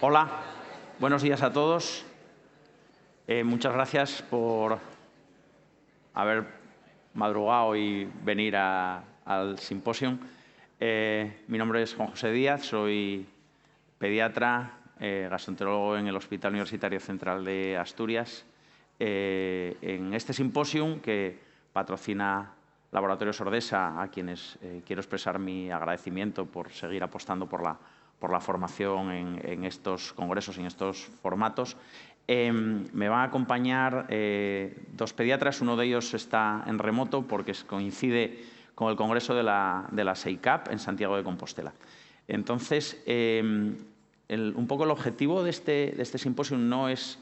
Hola, buenos días a todos. Muchas gracias por haber madrugado y venir al simposio. Mi nombre es Juan José Díaz, soy pediatra, gastroenterólogo en el Hospital Universitario Central de Asturias. En este simposio que patrocina Laboratorios Ordesa, a quienes quiero expresar mi agradecimiento por seguir apostando por la formación en estos congresos y en estos formatos. Me van a acompañar dos pediatras. Uno de ellos está en remoto porque coincide con el congreso de la SEICAP en Santiago de Compostela. Entonces, un poco el objetivo de este simposio no es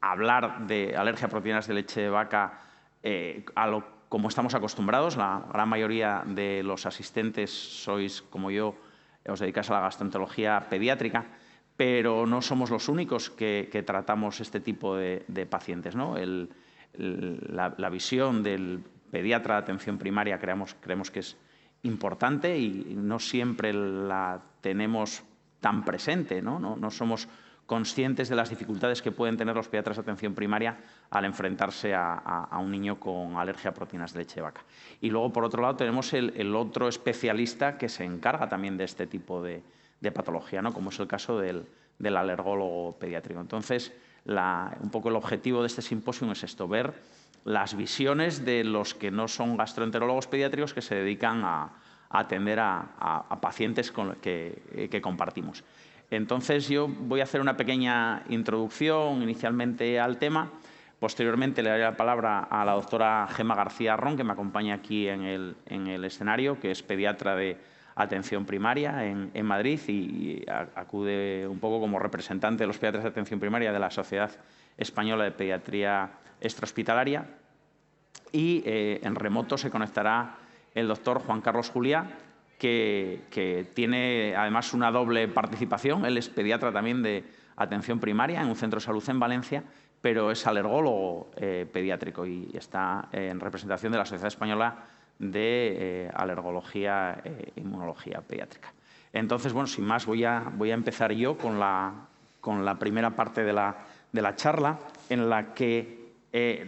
hablar de alergia a proteínas de leche de vaca como estamos acostumbrados. La gran mayoría de los asistentes sois, como yo, os dedicáis a la gastroenterología pediátrica, pero no somos los únicos que tratamos este tipo de pacientes, ¿no? La visión del pediatra de atención primaria creemos que es importante y no siempre la tenemos tan presente, ¿no? No somos conscientes de las dificultades que pueden tener los pediatras de atención primaria al enfrentarse a un niño con alergia a proteínas de leche de vaca. Y luego, por otro lado, tenemos el otro especialista que se encarga también de este tipo de patología, ¿no? Como es el caso del alergólogo pediátrico. Entonces, un poco el objetivo de este simposio es esto, ver las visiones de los que no son gastroenterólogos pediátricos que se dedican a atender a pacientes que compartimos. Entonces, yo voy a hacer una pequeña introducción inicialmente al tema. Posteriormente le daré la palabra a la doctora Gemma García Arrón, que me acompaña aquí en el escenario, que es pediatra de atención primaria en Madrid y acude un poco como representante de los pediatras de atención primaria de la Sociedad Española de Pediatría Extrahospitalaria. Y en remoto se conectará el doctor Juan Carlos Juliá, que tiene además una doble participación. Él es pediatra también de atención primaria en un centro de salud en Valencia, pero es alergólogo pediátrico y está en representación de la Sociedad Española de Alergología e Inmunología Pediátrica. Entonces, bueno, sin más, voy a empezar yo con la primera parte de la charla, en la que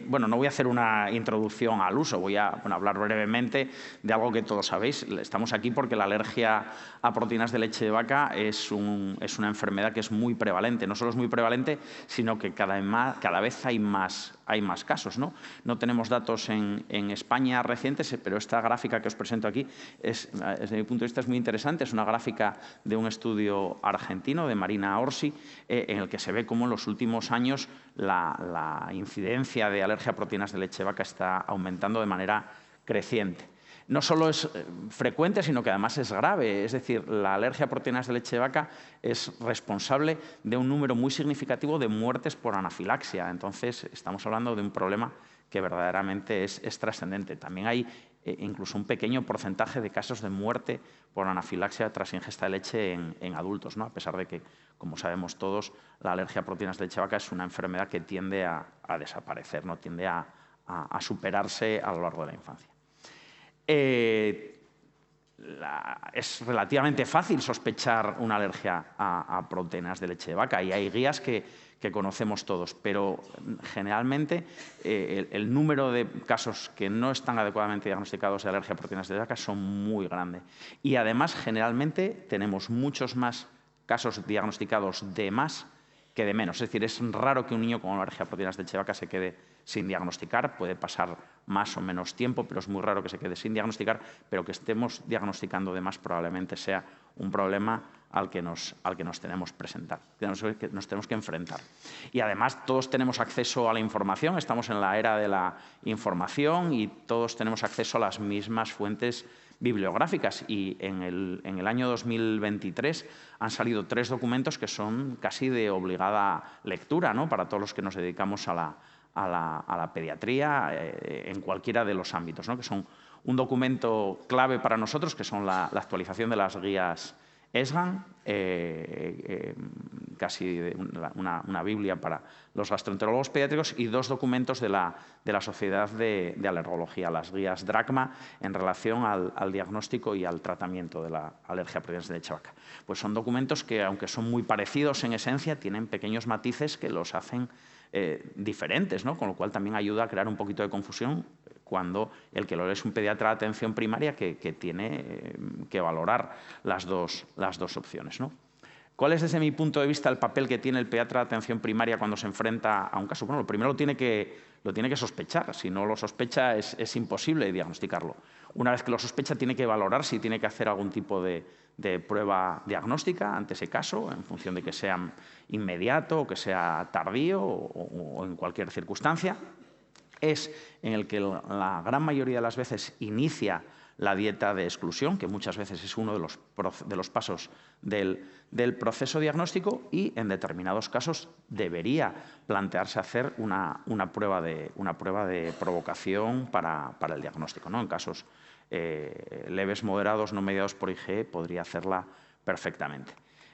bueno, no voy a hacer una introducción al uso, voy a hablar brevemente de algo que todos sabéis. Estamos aquí porque la alergia a proteínas de leche de vaca es una enfermedad que es muy prevalente. No solo es muy prevalente, sino que cada vez hay más casos, ¿no? No tenemos datos en España recientes, pero esta gráfica que os presento aquí desde mi punto de vista es muy interesante. Es una gráfica de un estudio argentino de Marina Orsi, en el que se ve cómo en los últimos años la incidencia de alergia a proteínas de leche de vaca está aumentando de manera creciente. No solo es frecuente, sino que además es grave. Es decir, la alergia a proteínas de leche de vaca es responsable de un número muy significativo de muertes por anafilaxia. Entonces, estamos hablando de un problema que verdaderamente es trascendente. También hay incluso un pequeño porcentaje de casos de muerte por anafilaxia tras ingesta de leche en adultos, ¿no? A pesar de que, como sabemos todos, la alergia a proteínas de leche de vaca es una enfermedad que tiende a desaparecer, ¿no? Tiende a superarse a lo largo de la infancia. Es relativamente fácil sospechar una alergia a proteínas de leche de vaca y hay guías que conocemos todos, pero generalmente el número de casos que no están adecuadamente diagnosticados de alergia a proteínas de vaca son muy grandes. Y además, generalmente, tenemos muchos más casos diagnosticados de más que de menos. Es decir, es raro que un niño con alergia a proteínas de leche de vaca se quede sin diagnosticar. Puede pasar más o menos tiempo, pero es muy raro que se quede sin diagnosticar. Pero que estemos diagnosticando de más probablemente sea un problema al que nos tenemos que enfrentar. Y además todos tenemos acceso a la información. Estamos en la era de la información y todos tenemos acceso a las mismas fuentes bibliográficas, y en el año 2023 han salido 3 documentos que son casi de obligada lectura, ¿no? Para todos los que nos dedicamos a la pediatría en cualquiera de los ámbitos, ¿no? Que son un documento clave para nosotros, que son la actualización de las guías ESGAN, casi una Biblia para los gastroenterólogos pediátricos, y 2 documentos de la Sociedad de Alergología, las guías DRACMA, en relación al diagnóstico y al tratamiento de la alergia a proteínas de leche de vaca. Pues son documentos que, aunque son muy parecidos en esencia, tienen pequeños matices que los hacen diferentes, ¿no? Con lo cual también ayuda a crear un poquito de confusión cuando el que lo lee es un pediatra de atención primaria que tiene que valorar las dos opciones, ¿no? ¿Cuál es, desde mi punto de vista, el papel que tiene el pediatra de atención primaria cuando se enfrenta a un caso? Bueno, lo primero lo tiene que sospechar. Si no lo sospecha, es imposible diagnosticarlo. Una vez que lo sospecha, tiene que valorar si tiene que hacer algún tipo de prueba diagnóstica ante ese caso, en función de que sea inmediato o que sea tardío o en cualquier circunstancia. Es en el que la gran mayoría de las veces inicia la dieta de exclusión, que muchas veces es uno de los pasos del proceso diagnóstico, y en determinados casos debería plantearse hacer una prueba de provocación para el diagnóstico, ¿no? En casos leves, moderados, no mediados por IgE, podría hacerla perfectamente.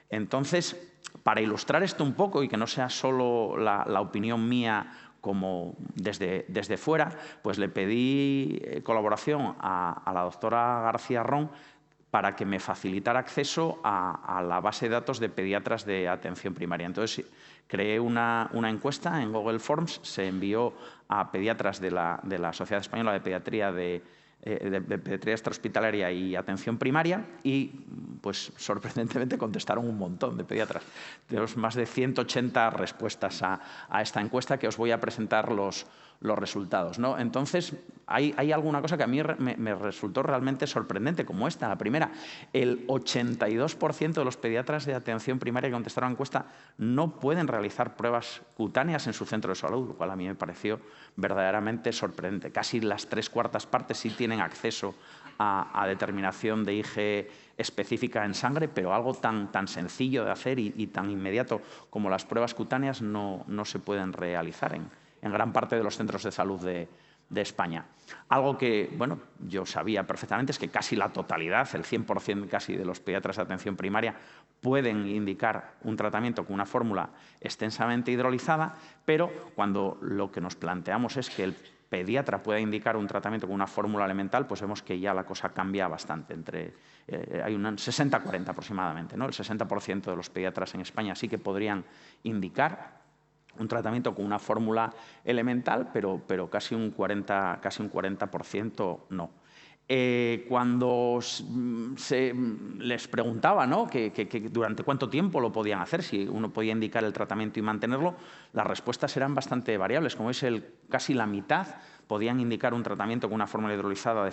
Entonces, para ilustrar esto un poco y que no sea solo la opinión mía como desde fuera, pues le pedí colaboración a la doctora García Ron para que me facilitara acceso a la base de datos de pediatras de atención primaria. Entonces, creé una encuesta en Google Forms, se envió a pediatras de la Sociedad Española de Pediatría de pediatría extrahospitalaria y atención primaria, y pues sorprendentemente contestaron un montón de pediatras. Tenemos más de 180 respuestas a esta encuesta, que os voy a presentar los resultados, ¿no? Entonces, hay alguna cosa que a mí me resultó realmente sorprendente, como esta, la primera. El 82% de los pediatras de atención primaria que contestaron a la encuesta no pueden realizar pruebas cutáneas en su centro de salud, lo cual a mí me pareció verdaderamente sorprendente. Casi las 3/4 partes sí tienen acceso a determinación de IgE específica en sangre, pero algo tan sencillo de hacer y tan inmediato como las pruebas cutáneas no se pueden realizar en gran parte de los centros de salud de España. Algo que, bueno, yo sabía perfectamente es que casi la totalidad, el 100% casi de los pediatras de atención primaria, pueden indicar un tratamiento con una fórmula extensamente hidrolizada, pero cuando lo que nos planteamos es que el pediatra pueda indicar un tratamiento con una fórmula elemental, pues vemos que ya la cosa cambia bastante. Hay un 60-40 aproximadamente, ¿no? El 60% de los pediatras en España sí que podrían indicar un tratamiento con una fórmula elemental, pero casi un 40% no. Cuando les preguntaba, ¿no?, que durante cuánto tiempo lo podían hacer, si uno podía indicar el tratamiento y mantenerlo, las respuestas eran bastante variables. Como veis, casi la mitad podían indicar un tratamiento con una fórmula hidrolizada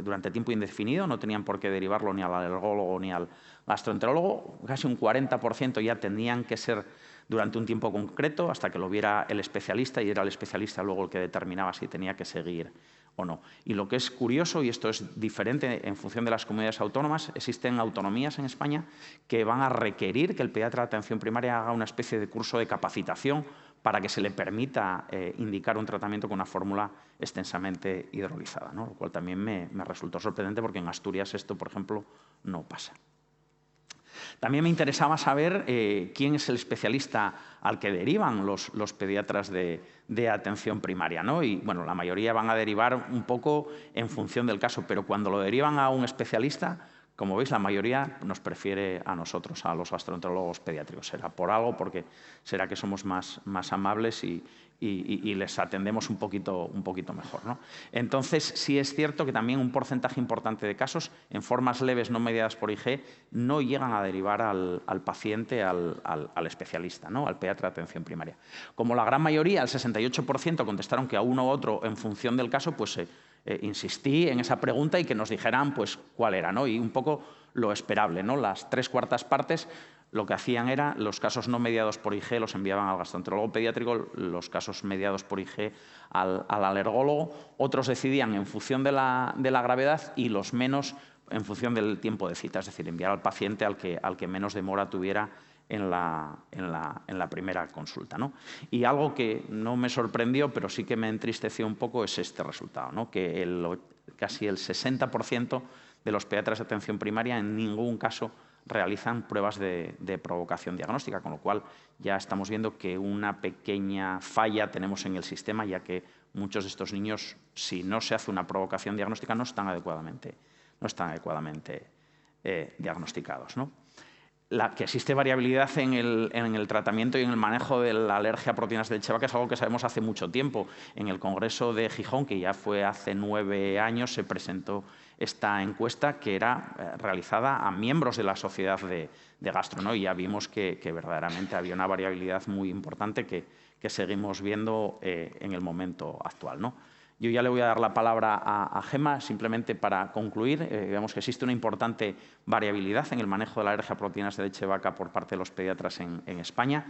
durante tiempo indefinido, no tenían por qué derivarlo ni al alergólogo ni al gastroenterólogo. Casi un 40% ya tenían que ser durante un tiempo concreto, hasta que lo viera el especialista, y era el especialista luego el que determinaba si tenía que seguir o no. Y lo que es curioso, y esto es diferente en función de las comunidades autónomas, existen autonomías en España que van a requerir que el pediatra de atención primaria haga una especie de curso de capacitación para que se le permita indicar un tratamiento con una fórmula extensamente hidrolizada, ¿no? Lo cual también me resultó sorprendente, porque en Asturias esto, por ejemplo, no pasa. También me interesaba saber quién es el especialista al que derivan los pediatras de atención primaria, ¿no? Y, bueno, la mayoría van a derivar un poco en función del caso, pero cuando lo derivan a un especialista, como veis, la mayoría nos prefiere a nosotros, a los gastroenterólogos pediátricos. Será por algo, porque será que somos más amables y les atendemos un poquito mejor, ¿no? Entonces, sí es cierto que también un porcentaje importante de casos, en formas leves no mediadas por IgE, no llegan a derivar al paciente al especialista, ¿no?, al pediatra de atención primaria. Como la gran mayoría, el 68%, contestaron que a uno u otro en función del caso, pues insistí en esa pregunta y que nos dijeran pues cuál era, ¿no? Y un poco lo esperable, ¿no? Las 3/4 partes lo que hacían era, los casos no mediados por IgE los enviaban al gastroenterólogo pediátrico, los casos mediados por IgE al alergólogo. Otros decidían en función de la gravedad, y los menos en función del tiempo de cita, es decir, enviar al paciente al que menos demora tuviera en la primera consulta, ¿no? Y algo que no me sorprendió, pero sí que me entristeció un poco, es este resultado, ¿no?, que casi el 60% de los pediatras de atención primaria en ningún caso realizan pruebas de provocación diagnóstica, con lo cual ya estamos viendo que una pequeña falla tenemos en el sistema, ya que muchos de estos niños, si no se hace una provocación diagnóstica, no están adecuadamente diagnosticados, ¿no? Que existe variabilidad en el tratamiento y en el manejo de la alergia a proteínas de leche de vaca es algo que sabemos hace mucho tiempo. En el Congreso de Gijón, que ya fue hace 9 años, se presentó esta encuesta que era realizada a miembros de la sociedad de gastro, ¿no? Y ya vimos que verdaderamente había una variabilidad muy importante que seguimos viendo en el momento actual, ¿no? Yo ya le voy a dar la palabra a Gemma, simplemente para concluir. Vemos que existe una importante variabilidad en el manejo de la alergia a proteínas de leche de vaca por parte de los pediatras en España.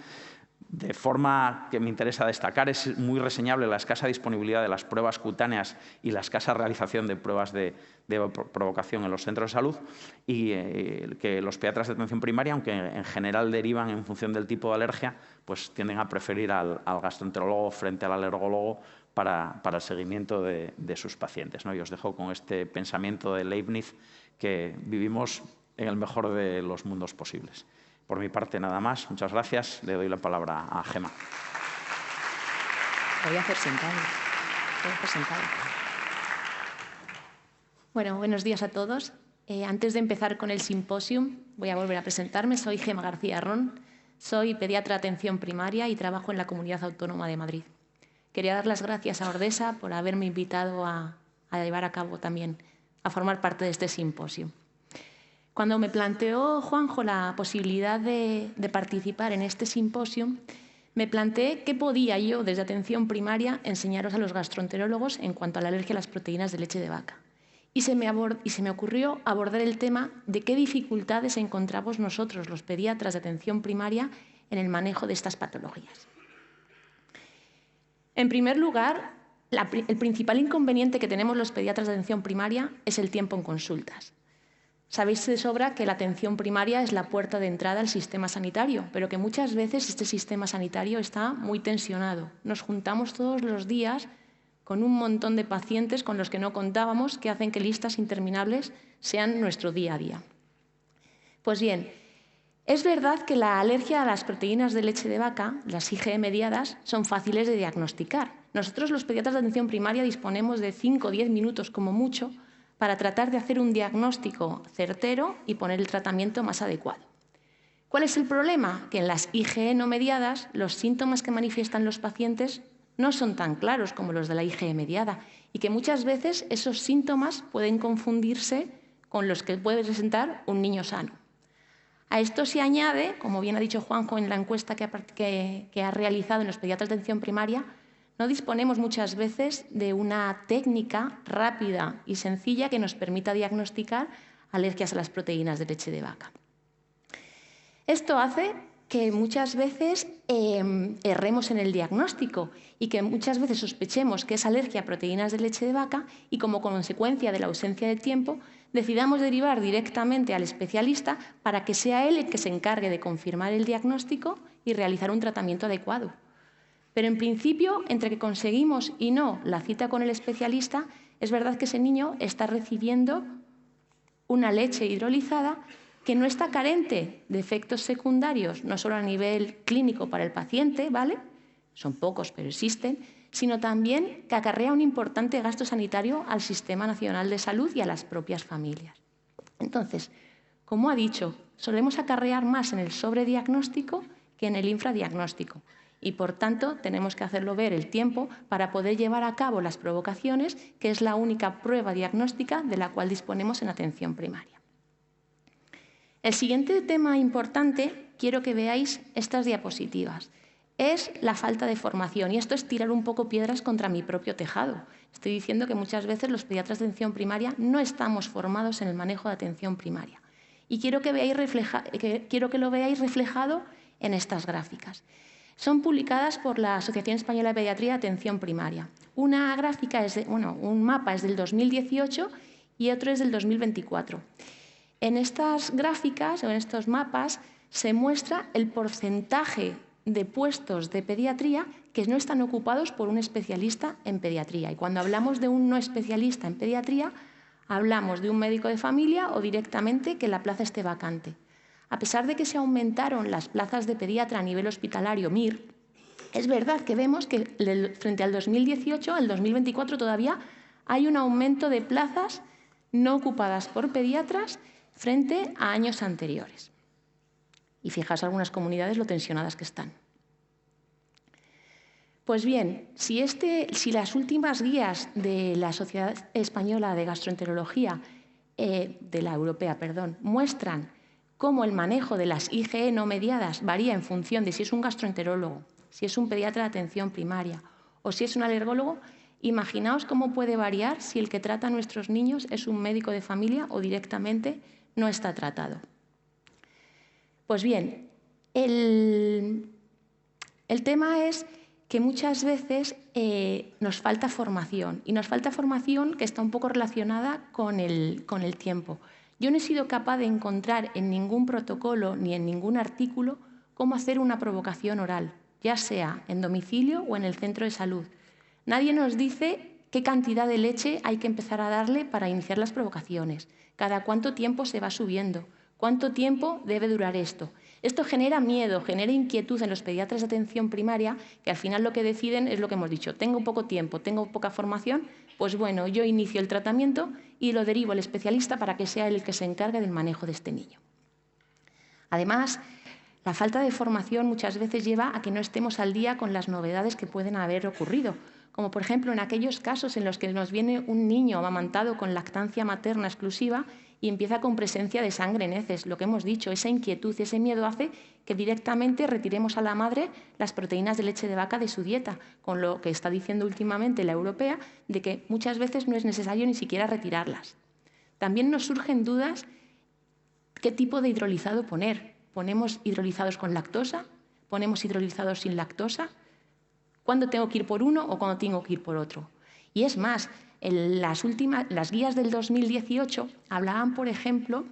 De forma que me interesa destacar, es muy reseñable la escasa disponibilidad de las pruebas cutáneas y la escasa realización de pruebas de provocación en los centros de salud y que los pediatras de atención primaria, aunque en general derivan en función del tipo de alergia, pues tienden a preferir al gastroenterólogo frente al alergólogo para el seguimiento de sus pacientes, ¿no? Y os dejo con este pensamiento de Leibniz, que vivimos en el mejor de los mundos posibles. Por mi parte, nada más. Muchas gracias. Le doy la palabra a Gemma. Voy a hacer sentado. Bueno, buenos días a todos. Antes de empezar con el simposium, voy a volver a presentarme. Soy Gemma García Arrón. Soy pediatra de atención primaria y trabajo en la Comunidad Autónoma de Madrid. Quería dar las gracias a Ordesa por haberme invitado a llevar a cabo también, a formar parte de este simposio. Cuando me planteó Juanjo la posibilidad de participar en este simposio, me planteé qué podía yo, desde atención primaria, enseñaros a los gastroenterólogos en cuanto a la alergia a las proteínas de leche de vaca. Y se me ocurrió abordar el tema de qué dificultades encontramos nosotros, los pediatras de atención primaria, en el manejo de estas patologías. En primer lugar, el principal inconveniente que tenemos los pediatras de atención primaria es el tiempo en consultas. Sabéis de sobra que la atención primaria es la puerta de entrada al sistema sanitario, pero que muchas veces este sistema sanitario está muy tensionado. Nos juntamos todos los días con un montón de pacientes con los que no contábamos, que hacen que listas interminables sean nuestro día a día. Pues bien, es verdad que la alergia a las proteínas de leche de vaca, las IgE mediadas, son fáciles de diagnosticar. Nosotros, los pediatras de atención primaria, disponemos de 5 o 10 minutos como mucho para tratar de hacer un diagnóstico certero y poner el tratamiento más adecuado. ¿Cuál es el problema? Que en las IgE no mediadas los síntomas que manifiestan los pacientes no son tan claros como los de la IgE mediada y que muchas veces esos síntomas pueden confundirse con los que puede presentar un niño sano. A esto se añade, como bien ha dicho Juanjo en la encuesta que ha realizado en los pediatras de atención primaria, no disponemos muchas veces de una técnica rápida y sencilla que nos permita diagnosticar alergias a las proteínas de leche de vaca. Esto hace que muchas veces erremos en el diagnóstico y que muchas veces sospechemos que es alergia a proteínas de leche de vaca y, como consecuencia de la ausencia de tiempo, decidamos derivar directamente al especialista para que sea él el que se encargue de confirmar el diagnóstico y realizar un tratamiento adecuado. Pero en principio, entre que conseguimos y no la cita con el especialista, es verdad que ese niño está recibiendo una leche hidrolizada que no está carente de efectos secundarios, no solo a nivel clínico para el paciente, ¿vale? Son pocos, pero existen, sino también que acarrea un importante gasto sanitario al Sistema Nacional de Salud y a las propias familias. Entonces, como ha dicho, solemos acarrear más en el sobrediagnóstico que en el infradiagnóstico. Y, por tanto, tenemos que hacerlo ver el tiempo para poder llevar a cabo las provocaciones, que es la única prueba diagnóstica de la cual disponemos en atención primaria. El siguiente tema importante, quiero que veáis estas diapositivas, es la falta de formación. Y esto es tirar un poco piedras contra mi propio tejado. Estoy diciendo que muchas veces los pediatras de atención primaria no estamos formados en el manejo de atención primaria. Y quiero que lo veáis reflejado en estas gráficas. Son publicadas por la Asociación Española de Pediatría de Atención Primaria. Una gráfica un mapa es del 2018 y otro es del 2024. En estas gráficas o en estos mapas se muestra el porcentaje de puestos de pediatría que no están ocupados por un especialista en pediatría. Y cuando hablamos de un no especialista en pediatría, hablamos de un médico de familia o directamente que la plaza esté vacante. a pesar de que se aumentaron las plazas de pediatra a nivel hospitalario MIR, es verdad que vemos que frente al 2018, al 2024 todavía hay un aumento de plazas no ocupadas por pediatras frente a años anteriores. Y fijaos algunas comunidades lo tensionadas que están. Pues bien, si las últimas guías de la Sociedad Española de Gastroenterología, de la Europea, perdón, muestran cómo el manejo de las IgE no mediadas varía en función de si es un gastroenterólogo, si es un pediatra de atención primaria o si es un alergólogo, imaginaos cómo puede variar si el que trata a nuestros niños es un médico de familia o directamente no está tratado. Pues bien, el tema es que muchas veces nos falta formación, y nos falta formación que está un poco relacionada con el tiempo. Yo no he sido capaz de encontrar en ningún protocolo ni en ningún artículo cómo hacer una provocación oral, ya sea en domicilio o en el centro de salud. Nadie nos dice qué cantidad de leche hay que empezar a darle para iniciar las provocaciones, cada cuánto tiempo se va subiendo, cuánto tiempo debe durar esto. Esto genera miedo, genera inquietud en los pediatras de atención primaria, que al final lo que deciden es lo que hemos dicho: tengo poco tiempo, tengo poca formación, pues bueno, yo inicio el tratamiento y lo derivo al especialista para que sea el que se encargue del manejo de este niño. Además, la falta de formación muchas veces lleva a que no estemos al día con las novedades que pueden haber ocurrido, como por ejemplo en aquellos casos en los que nos viene un niño amamantado con lactancia materna exclusiva y empieza con presencia de sangre en heces. Lo que hemos dicho, esa inquietud y ese miedo hace que directamente retiremos a la madre las proteínas de leche de vaca de su dieta, con lo que está diciendo últimamente la europea de que muchas veces no es necesario ni siquiera retirarlas. También nos surgen dudas qué tipo de hidrolizado poner. ¿Ponemos hidrolizados con lactosa? ¿Ponemos hidrolizados sin lactosa? ¿Cuándo tengo que ir por uno o cuándo tengo que ir por otro? Y es más, las guías del 2018 hablaban, por ejemplo,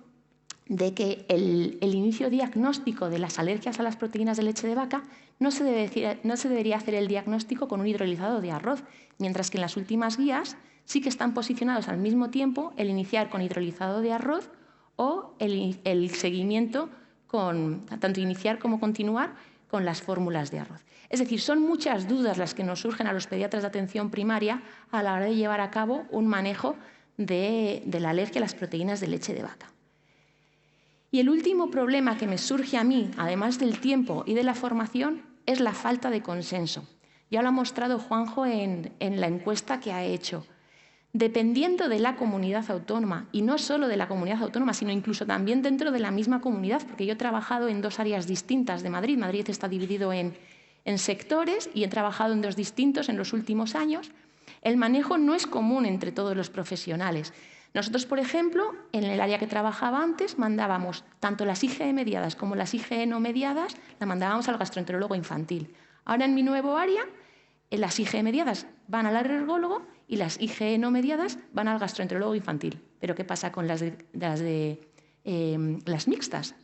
de que el inicio diagnóstico de las alergias a las proteínas de leche de vaca no se debería hacer el diagnóstico con un hidrolizado de arroz, mientras que en las últimas guías sí que están posicionados al mismo tiempo el iniciar con hidrolizado de arroz o el seguimiento con tanto iniciar como continuar con las fórmulas de arroz. Es decir, son muchas dudas las que nos surgen a los pediatras de atención primaria a la hora de llevar a cabo un manejo de la alergia a las proteínas de leche de vaca. Y el último problema que me surge a mí, además del tiempo y de la formación, es la falta de consenso. Ya lo ha mostrado Juanjo en la encuesta que ha hecho. Dependiendo de la comunidad autónoma, y no solo de la comunidad autónoma, sino incluso también dentro de la misma comunidad, porque yo he trabajado en dos áreas distintas de Madrid. Madrid está dividido en sectores y he trabajado en dos distintos en los últimos años. El manejo no es común entre todos los profesionales. Nosotros, por ejemplo, en el área que trabajaba antes, mandábamos tanto las IgE mediadas como las IgE no mediadas, la mandábamos al gastroenterólogo infantil. Ahora, en mi nuevo área, las IgE mediadas van al alergólogo y las IgE no mediadas van al gastroenterólogo infantil. ¿Pero qué pasa con las mixtas?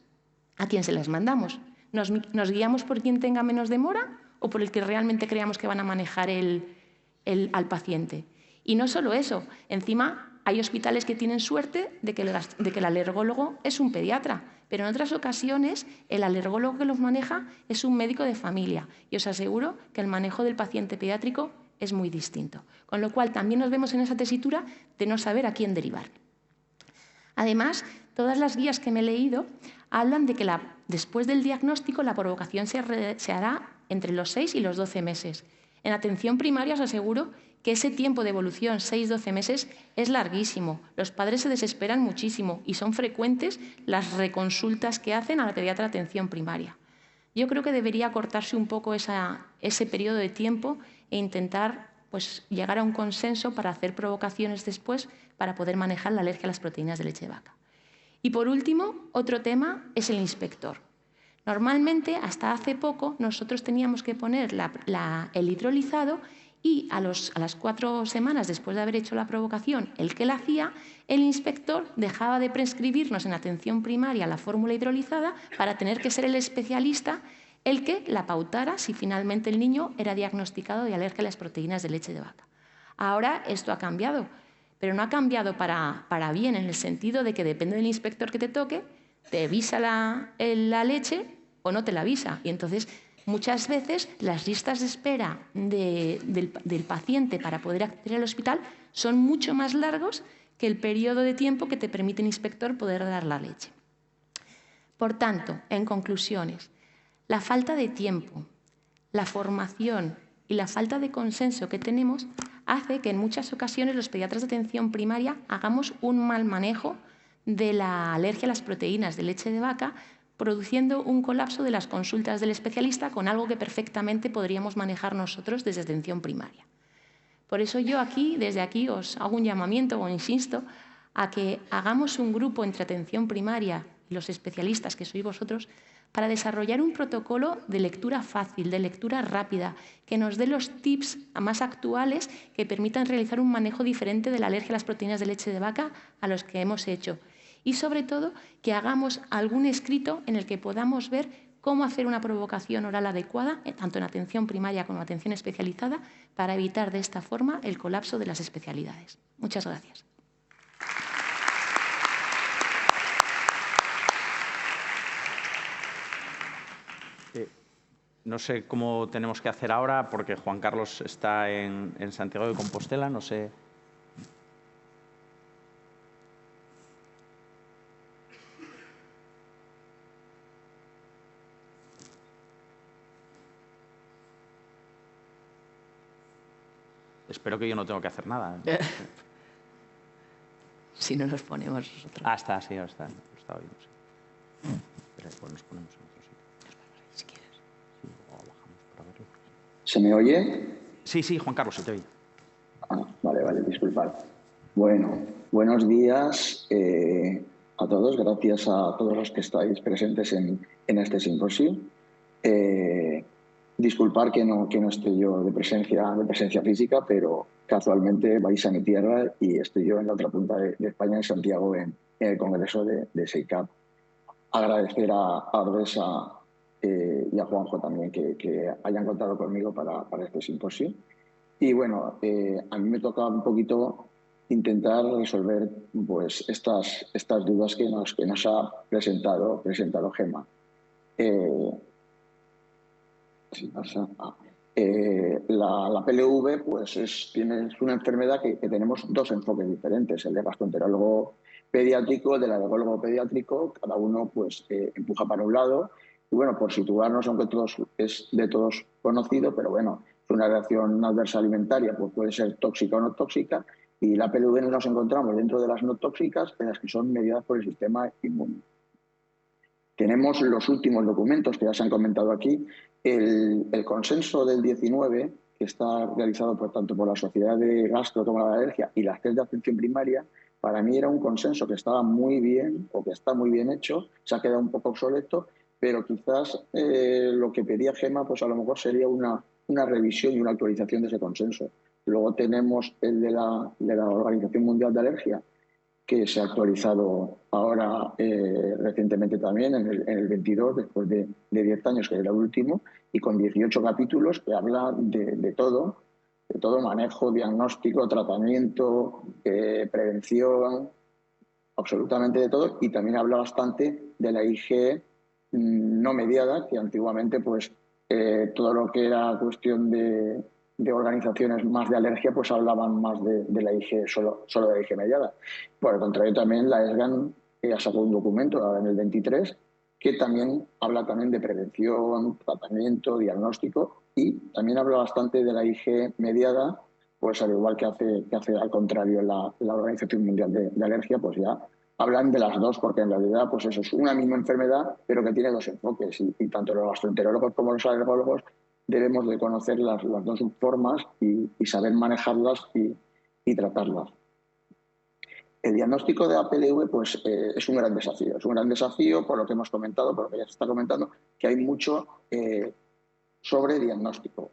¿A quién se las mandamos? ¿Nos guiamos por quien tenga menos demora o por el que realmente creamos que van a manejar al paciente? Y no solo eso, encima hay hospitales que tienen suerte de que el alergólogo es un pediatra, pero en otras ocasiones el alergólogo que los maneja es un médico de familia y os aseguro que el manejo del paciente pediátrico es muy distinto. Con lo cual también nos vemos en esa tesitura de no saber a quién derivar. Además, todas las guías que me he leído hablan de que después del diagnóstico la provocación se hará entre los 6 y los 12 meses. En atención primaria os aseguro que ese tiempo de evolución, 6-12 meses, es larguísimo. Los padres se desesperan muchísimo y son frecuentes las reconsultas que hacen a la pediatra de atención primaria. Yo creo que debería cortarse un poco ese periodo de tiempo e intentar llegar a un consenso para hacer provocaciones después para poder manejar la alergia a las proteínas de leche de vaca. Y por último, otro tema es el inspector. Normalmente, hasta hace poco, nosotros teníamos que poner el hidrolizado y a las 4 semanas después de haber hecho la provocación, el que la hacía, el inspector dejaba de prescribirnos en atención primaria la fórmula hidrolizada para tener que ser el especialista el que la pautara si finalmente el niño era diagnosticado de alergia a las proteínas de leche de vaca. Ahora esto ha cambiado, pero no ha cambiado para bien, en el sentido de que depende del inspector que te toque, te avisa la leche o no te la avisa. Y entonces, muchas veces las listas de espera del paciente para poder acceder al hospital son mucho más largos que el periodo de tiempo que te permite el inspector poder dar la leche. Por tanto, en conclusiones, la falta de tiempo, la formación y la falta de consenso que tenemos hace que en muchas ocasiones los pediatras de atención primaria hagamos un mal manejo de la alergia a las proteínas de leche de vaca, produciendo un colapso de las consultas del especialista con algo que perfectamente podríamos manejar nosotros desde atención primaria. Por eso yo desde aquí os hago un llamamiento o insisto a que hagamos un grupo entre atención primaria y los especialistas, que sois vosotros, para desarrollar un protocolo de lectura fácil, de lectura rápida, que nos dé los tips más actuales que permitan realizar un manejo diferente de la alergia a las proteínas de leche de vaca a los que hemos hecho. Y sobre todo, que hagamos algún escrito en el que podamos ver cómo hacer una provocación oral adecuada, tanto en atención primaria como en atención especializada, para evitar de esta forma el colapso de las especialidades. Muchas gracias. No sé cómo tenemos que hacer ahora, porque Juan Carlos está en Santiago de Compostela, no sé. Espero que yo no tengo que hacer nada. Si no nos ponemos nosotros. Ah, está, sí, está. Está bien, sí. Pero después nos ponemos en otro sitio. Si quieres. Sí, luego bajamos para verlo. ¿Se me oye? Sí, Juan Carlos, se te oye. Vale, disculpad. Bueno, buenos días a todos. Gracias a todos los que estáis presentes en este simposio. Disculpar que no esté yo de presencia física, pero casualmente vais a mi tierra y estoy yo en la otra punta de España, en Santiago, en el Congreso de SEICAP. Agradecer a Ordesa y a Juanjo también que hayan contado conmigo para este simposio. Y bueno, a mí me toca un poquito intentar resolver pues, estas dudas que nos ha presentado Gemma. La PLV pues es una enfermedad que tenemos dos enfoques diferentes, el de gastroenterólogo pediátrico, el del alergólogo pediátrico, cada uno pues empuja para un lado. Y bueno, por situarnos, aunque es de todos conocido, pero bueno, es una reacción adversa alimentaria, pues puede ser tóxica o no tóxica, y la PLV nos encontramos dentro de las no tóxicas, en las que son mediadas por el sistema inmune. Tenemos los últimos documentos que ya se han comentado aquí, el consenso del 19, que está realizado tanto por la Sociedad de Gastro como la Alergia y las test de atención primaria. Para mí era un consenso que estaba muy bien, o que está muy bien hecho, se ha quedado un poco obsoleto, pero quizás lo que pedía Gemma, pues a lo mejor sería una revisión y una actualización de ese consenso. Luego tenemos el de la Organización Mundial de Alergia, que se ha actualizado ahora recientemente también, en el 22, después de 10 años, que era el último, y con 18 capítulos que habla de todo manejo, diagnóstico, tratamiento, prevención, absolutamente de todo, y también habla bastante de la IgE no mediada, que antiguamente pues todo lo que era cuestión de organizaciones más de alergia pues hablaban más de la IgE, solo de la IgE mediada. Por el contrario, también la ESGAN ha sacado un documento ahora en el 23 que también habla también de prevención, tratamiento, diagnóstico, y también habla bastante de la IgE mediada, pues al igual que hace al contrario la Organización Mundial de Alergia, pues ya hablan de las dos, porque en realidad pues eso es una misma enfermedad, pero que tiene dos enfoques, y tanto los gastroenterólogos como los alergólogos debemos de conocer las dos formas y saber manejarlas y tratarlas. El diagnóstico de APLV pues, es un gran desafío. Es un gran desafío por lo que hemos comentado, por lo que ya se está comentando, que hay mucho sobrediagnóstico.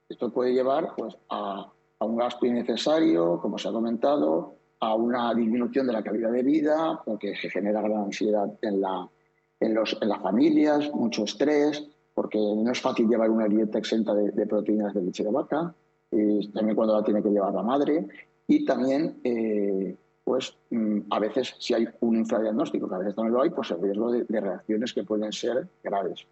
Esto puede llevar pues, a un gasto innecesario, como se ha comentado, a una disminución de la calidad de vida, porque se genera gran ansiedad en las familias, mucho estrés, porque no es fácil llevar una dieta exenta de proteínas de leche de vaca, también cuando la tiene que llevar la madre, y también pues a veces si hay un infradiagnóstico, que a veces también lo hay, pues el riesgo de reacciones que pueden ser graves.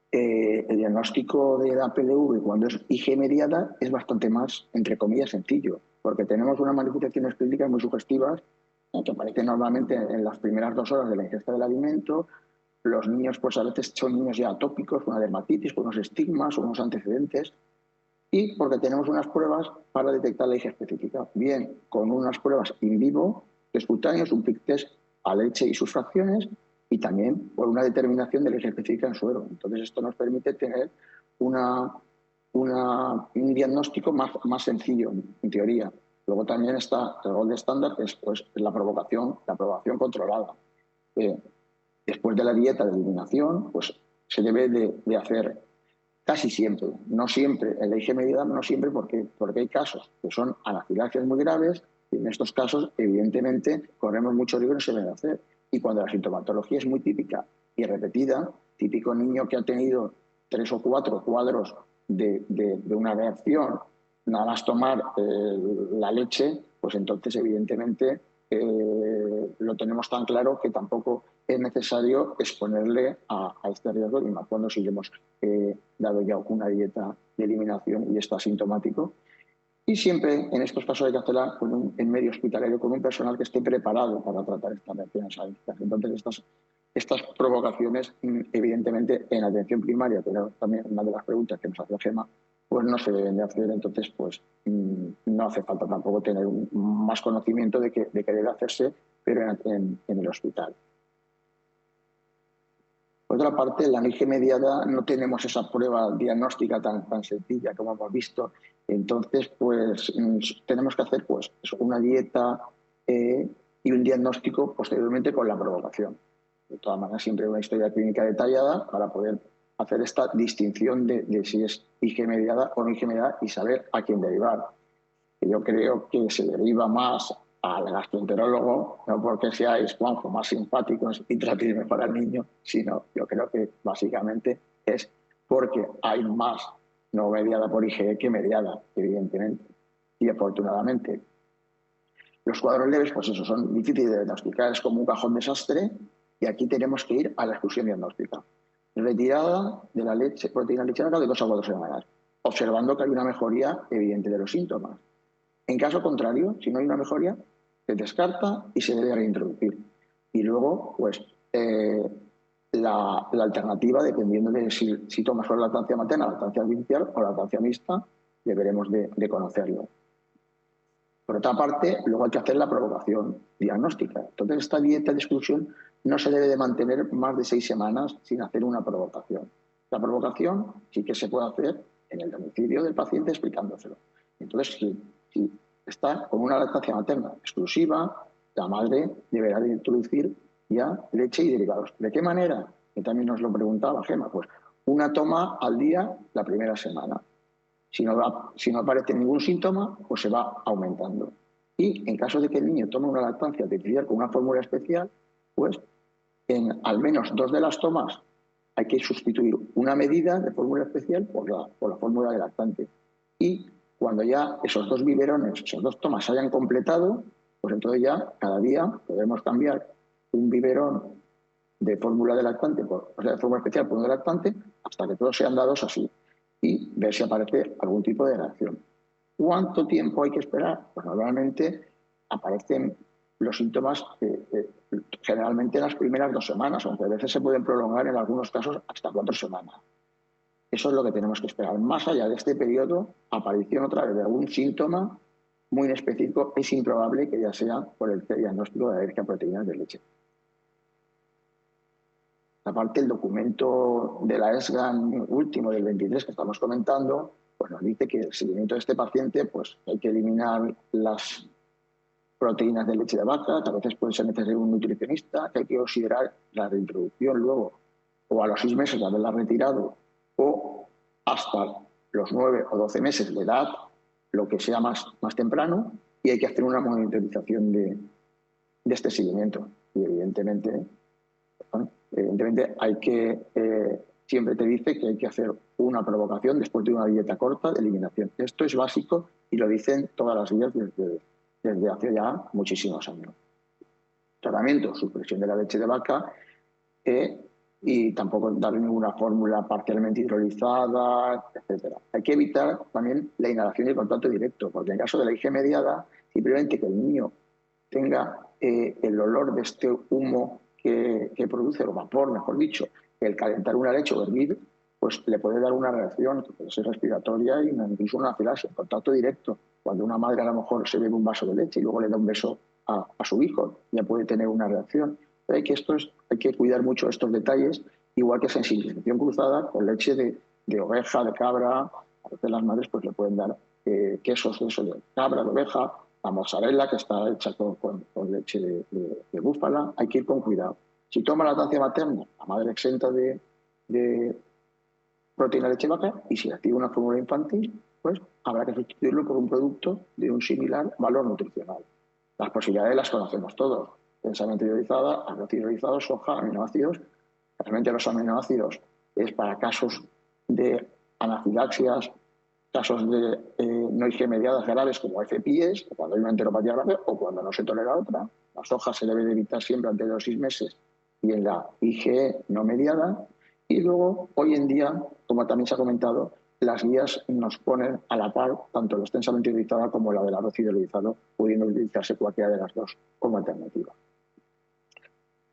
El diagnóstico de la PLV cuando es IG mediada es bastante más, entre comillas, sencillo, porque tenemos unas manifestaciones clínicas muy sugestivas que aparecen normalmente en las primeras 2 horas de la ingesta del alimento. Los niños, pues a veces son niños ya atópicos, con una dermatitis, con unos estigmas, unos antecedentes, y porque tenemos unas pruebas para detectar la IG específica, bien con unas pruebas in vivo, test cutáneos, un prick test a leche y sus fracciones, y también por una determinación de la IG específica en suero. Entonces, esto nos permite tener un diagnóstico más sencillo, en teoría. Luego también está el gold estándar, que es pues, la provocación controlada. Después de la dieta de eliminación, pues se debe de hacer casi siempre, no siempre, en la IG mediada no siempre, porque hay casos que son anafilaxias muy graves, y en estos casos, evidentemente, corremos mucho riesgo y no se debe hacer. Y cuando la sintomatología es muy típica y repetida, típico niño que ha tenido 3 o 4 cuadros de una reacción, nada más tomar la leche, pues entonces, evidentemente, lo tenemos tan claro que tampoco es necesario exponerle a este riesgo, y más cuando si le hemos dado ya una dieta de eliminación y está asintomático. Y siempre en estos casos hay que hacerla en medio hospitalario con un personal que esté preparado para tratar estas reacciones alérgicas. Entonces, estas provocaciones, evidentemente, en atención primaria, que era también una de las preguntas que nos hacía Gemma, pues no se deben de hacer. Entonces, pues no hace falta tampoco tener más conocimiento de que debe hacerse, pero en el hospital. Por otra parte, en la IG mediada no tenemos esa prueba diagnóstica tan sencilla como hemos visto. Entonces, pues tenemos que hacer pues, una dieta y un diagnóstico posteriormente con la provocación. De todas maneras, siempre una historia clínica detallada para poder hacer esta distinción de si es IG mediada o no IG mediada y saber a quién derivar. Yo creo que se deriva más al gastroenterólogo, no porque seáis, Juanjo, más simpáticos y tratéis mejor al niño, sino yo creo que básicamente es porque hay más no mediada por IgE que mediada, evidentemente. Y afortunadamente, los cuadros leves, pues eso, son difíciles de diagnosticar, es como un cajón desastre, y aquí tenemos que ir a la exclusión diagnóstica. Retirada de la leche, proteína lechera de 2 a 4 semanas, observando que hay una mejoría evidente de los síntomas. En caso contrario, si no hay una mejoría, se descarta y se debe reintroducir. Y luego, pues, la alternativa, dependiendo de si tomas solo lactancia materna, lactancia artificial o lactancia mixta, deberemos de conocerlo. Por otra parte, luego hay que hacer la provocación diagnóstica. Entonces, esta dieta de exclusión no se debe de mantener más de 6 semanas sin hacer una provocación. La provocación sí que se puede hacer en el domicilio del paciente explicándoselo. Entonces, si está con una lactancia materna exclusiva, la madre deberá de introducir ya leche y derivados. ¿De qué manera? Que también nos lo preguntaba Gemma. Pues una toma al día la primera semana. Si no aparece ningún síntoma, pues se va aumentando. Y en caso de que el niño tome una lactancia artificial con una fórmula especial, pues en al menos 2 de las tomas hay que sustituir una medida de fórmula especial por la fórmula de lactante. Y cuando ya esos 2 biberones, esas 2 tomas se hayan completado, pues entonces ya cada día podemos cambiar un biberón de fórmula de lactante, de fórmula especial por uno de lactante, hasta que todos sean dados así, y ver si aparece algún tipo de reacción. ¿Cuánto tiempo hay que esperar? Pues normalmente aparecen los síntomas generalmente en las primeras 2 semanas, aunque a veces se pueden prolongar en algunos casos hasta 4 semanas. Eso es lo que tenemos que esperar. Más allá de este periodo, aparición otra vez de algún síntoma muy específico, es improbable que ya sea por el diagnóstico de alergia a proteínas de leche. Aparte, el documento de la ESGAN último del 23 que estamos comentando, pues nos dice que el seguimiento de este paciente, pues hay que eliminar las proteínas de leche de vaca, que a veces puede ser necesario un nutricionista, que hay que considerar la reintroducción luego, o a los 6 meses de haberla retirado, o hasta los 9 o 12 meses de edad, lo que sea más temprano, y hay que hacer una monitorización de este seguimiento. Y evidentemente hay que, siempre te dice que hay que hacer una provocación después de una dieta corta de eliminación. Esto es básico y lo dicen todas las guías desde hace ya muchísimos años. Tratamiento, supresión de la leche de vaca y tampoco darle ninguna fórmula parcialmente hidrolizada, etc. Hay que evitar también la inhalación y el contacto directo, porque en caso de la IG mediada, simplemente que el niño tenga el olor de este humo que produce, o vapor, mejor dicho, el calentar una leche o hervir, pues le puede dar una reacción que puede ser respiratoria y incluso una afilasia, contacto directo. Cuando una madre a lo mejor se bebe un vaso de leche y luego le da un beso a su hijo, ya puede tener una reacción. Pero hay que cuidar mucho estos detalles, igual que sensibilización cruzada con leche de oveja, de cabra. A veces las madres pues le pueden dar quesos de eso, de cabra, de oveja, la mozzarella que está hecha con leche de búfala. Hay que ir con cuidado. Si toma lactancia materna, la madre exenta de proteína de leche vaca, y si activa una fórmula infantil, pues habrá que sustituirlo por un producto de un similar valor nutricional. Las posibilidades las conocemos todos. Densamente hidrolizada, arroz hidrolizado, soja, aminoácidos. Realmente los aminoácidos es para casos de anafilaxias, casos de no IG mediadas graves como FPIES, o cuando hay una enteropatía grave o cuando no se tolera otra. La soja se debe de evitar siempre antes de los 6 meses y en la IgE no mediada. Y luego, hoy en día, como también se ha comentado, las guías nos ponen a la par tanto la extensamente hidrolizada como la del arroz hidrolizado, pudiendo utilizarse cualquiera de las dos como alternativa.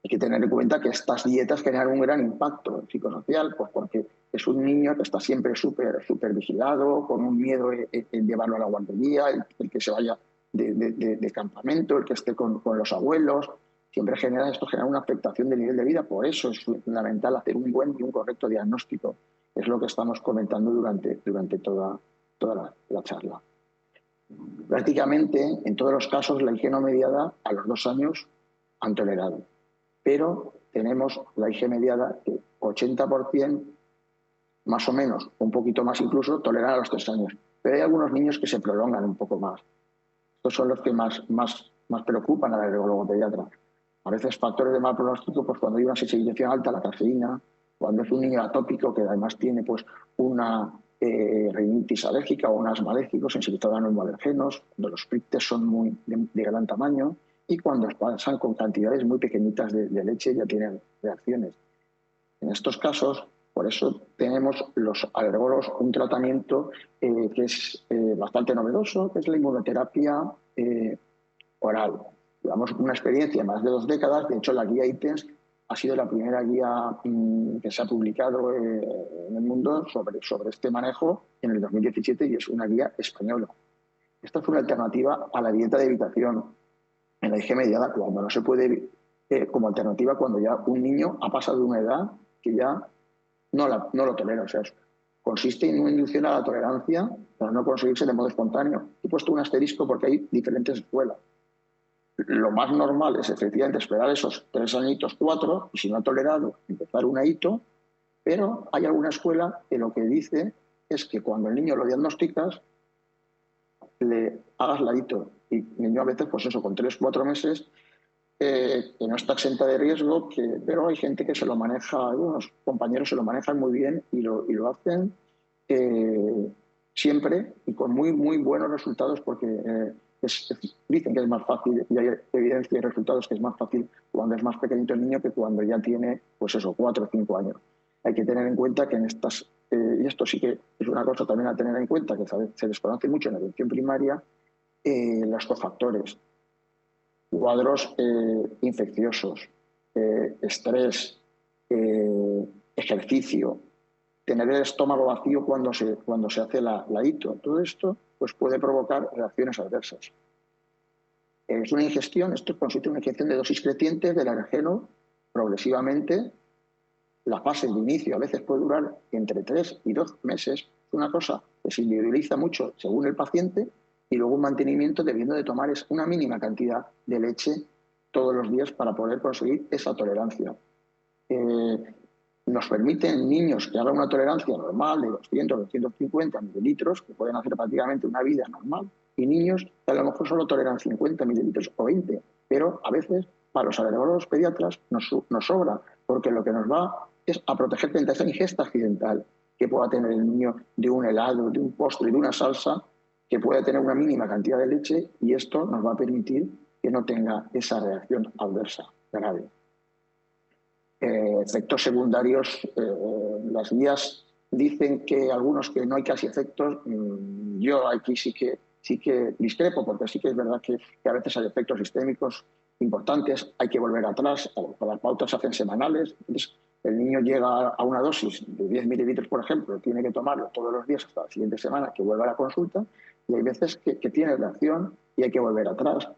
Hay que tener en cuenta que estas dietas generan un gran impacto psicosocial, pues porque es un niño que está siempre súper vigilado, con un miedo en llevarlo a la guardería, el que se vaya de campamento, el que esté con los abuelos. Siempre genera una afectación del nivel de vida. Por eso es fundamental hacer un buen y un correcto diagnóstico. Es lo que estamos comentando durante toda la charla. Prácticamente, en todos los casos, la IG no mediada a los 2 años han tolerado. Pero tenemos la IG mediada que 80%, más o menos, un poquito más incluso, toleran a los 3 años. Pero hay algunos niños que se prolongan un poco más. Estos son los que más preocupan al alergólogo pediatra. A veces factores de mal pronóstico, pues cuando hay una sensibilización alta a la cafeína, cuando es un niño atópico que además tiene pues una rinitis alérgica o un asma alérgico sensibilizado a neumoalergenos, cuando los frictes son de gran tamaño y cuando pasan con cantidades muy pequeñitas de leche ya tienen reacciones. En estos casos, por eso tenemos los alergólogos un tratamiento que es bastante novedoso, que es la inmunoterapia oral. Llevamos una experiencia de más de 2 décadas. De hecho, la guía ITENS ha sido la primera guía que se ha publicado en el mundo sobre este manejo en el 2017 y es una guía española. Esta es una alternativa a la dieta de evitación en la IG mediada cuando no se puede, como alternativa cuando ya un niño ha pasado de una edad que ya no lo tolera. O sea, consiste en una inducción a la tolerancia para no conseguirse de modo espontáneo. He puesto un asterisco porque hay diferentes escuelas. Lo más normal es efectivamente esperar esos 3 añitos, 4, y si no ha tolerado, empezar una hito, pero hay alguna escuela que lo que dice es que cuando el niño lo diagnosticas, le hagas la hito. Y el niño a veces, pues eso, con 3, 4 meses, que no está exenta de riesgo, pero hay gente que se lo maneja, algunos compañeros se lo manejan muy bien y lo hacen siempre y con muy buenos resultados porque dicen que es más fácil y hay evidencia y resultados que es más fácil cuando es más pequeñito el niño que cuando ya tiene, pues eso, 4 o 5 años. Hay que tener en cuenta que en estas, y esto sí que es una cosa también a tener en cuenta, que se desconoce mucho en la atención primaria, los cofactores, cuadros infecciosos, estrés, ejercicio, tener el estómago vacío cuando se hace la hito. Todo esto pues, puede provocar reacciones adversas. Es una ingestión, esto consiste en una ingestión de dosis crecientes del alergeno progresivamente. La fase de inicio a veces puede durar entre 3 y 12 meses. Es una cosa que se individualiza mucho según el paciente y luego un mantenimiento debiendo de tomar una mínima cantidad de leche todos los días para poder conseguir esa tolerancia. Nos permiten niños que hagan una tolerancia normal de 200 o 250 mililitros, que pueden hacer prácticamente una vida normal, y niños que a lo mejor solo toleran 50 mililitros o 20, pero a veces para los alergólogos pediatras nos sobra, porque lo que nos va es a proteger frente a esa ingesta accidental que pueda tener el niño de un helado, de un postre, de una salsa, que puede tener una mínima cantidad de leche y esto nos va a permitir que no tenga esa reacción adversa grave. Efectos secundarios, las guías dicen que algunos que no hay casi efectos. Yo aquí sí que discrepo, porque sí que es verdad que a veces hay efectos sistémicos importantes, hay que volver atrás, las pautas se hacen semanales. Entonces, el niño llega a una dosis de 10 mililitros, por ejemplo, tiene que tomarlo todos los días hasta la siguiente semana, que vuelva a la consulta, y hay veces que tiene reacción y hay que volver atrás.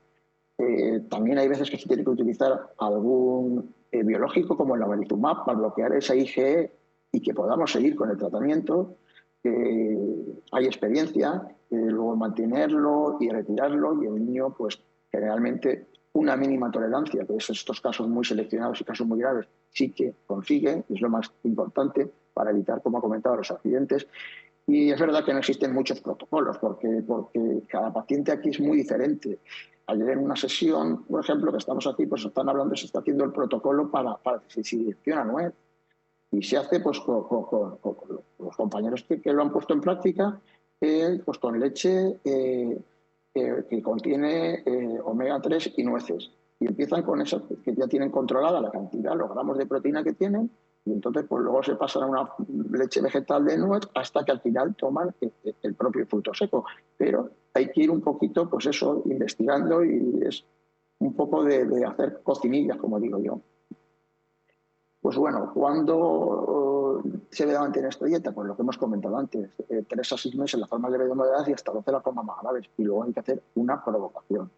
También hay veces que se tiene que utilizar algún biológico como el omalizumab para bloquear esa IgE y que podamos seguir con el tratamiento. Hay experiencia, luego mantenerlo y retirarlo, y el niño, pues generalmente una mínima tolerancia, que es estos casos muy seleccionados y casos muy graves, sí que consigue, es lo más importante para evitar, como ha comentado, los accidentes. Y es verdad que no existen muchos protocolos, porque cada paciente aquí es muy diferente. Ayer en una sesión, por ejemplo, que estamos aquí, pues están hablando, se está haciendo el protocolo para que se inyecciona nuez. Y se hace pues con los compañeros que lo han puesto en práctica, pues con leche que contiene omega 3 y nueces. Y empiezan con eso, que ya tienen controlada la cantidad, los gramos de proteína que tienen, y entonces pues luego se pasan a una leche vegetal de nuez hasta que al final toman el propio fruto seco. Pero hay que ir un poquito, pues eso, investigando, y es un poco de hacer cocinillas, como digo yo. Pues bueno, ¿cuándo se debe mantener esta dieta? Pues lo que hemos comentado antes, 3 a 6 meses la forma leve de moderada y hasta 12 la forma más graves. Y luego hay que hacer una provocación.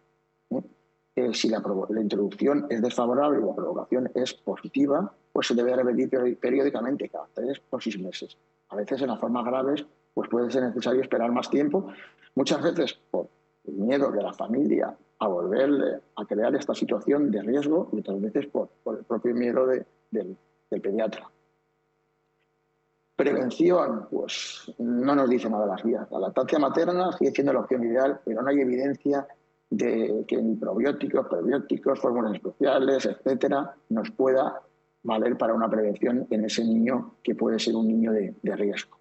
Si la introducción es desfavorable y la provocación es positiva, pues se debe repetir periódicamente, cada 3 o 6 meses. A veces en las formas graves pues puede ser necesario esperar más tiempo, muchas veces por el miedo de la familia a volverle a crear esta situación de riesgo, y otras veces por el propio miedo del pediatra. Prevención, pues no nos dice nada las guías. La lactancia materna sigue siendo la opción ideal, pero no hay evidencia de que ni probióticos, prebióticos, fórmulas especiales, etcétera, nos pueda valer para una prevención en ese niño que puede ser un niño de riesgo.